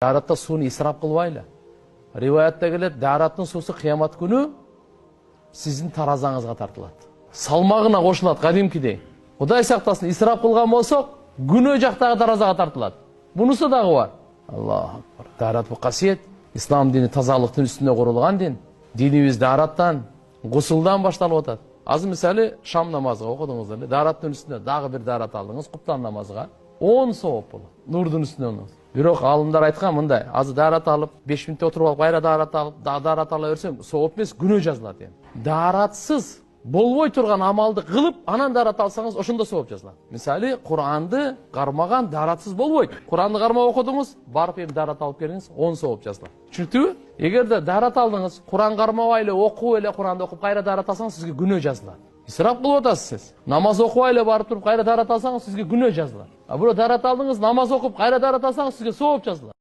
Даратта суны исрап кылбайлы. Риваятта келет, дараттын сусы кыямат күнү сиздин таразаңызга тартылат. Салмагына кошулат кадимкидей. Кудай сактасын, исрап кылган болсок, күнөө жактагы таразага тартылат. Бунусу дагы бар. Аллаху акбар. Дарат бу касиет. Ислам дини тазалыктын үстүнө курулган дин. Динибиз дараттан, гусулдан башталып атат. Азыр мисалы шам намазыга окудуңуздар. Дараттын үстүнө дагы бир дарат алдыңыз, куптан намазыга 10 сооп болот. Нурдун үстүнө. Бирок алымдар айткан мындай, азыр дарат алып, 5 мүнөт отуруп алып, кайра дарат алып, дарат ала берсем, сооп эмес, күнөө жазылат эми. Даратсыз болбой турган амалды кылып, анан дарат алсаңыз, ошондо сооп жазылат. Мисалы, Куранды кармаган даратсыз болбойт. Куранды кармап окудуңуз, барып эми дарат алып келиңиз, 10 сооп жазылат. Түшүнүктүбү? Эгерде дарат алдыңыз, Куран кармабай эле окуп эле Куранды окуп, кайра дарат алсаңыз, сизге күнөө жазылат. Исрап кылып атасыз сиз. Намаз окубай эле барып туруп, кайра дарат алсаңыз, сизге күнөө жазылат. А бирок дарат алдыңыз, намаз окуп, кайра дарат алсаңыз, сизге сооп жазылат.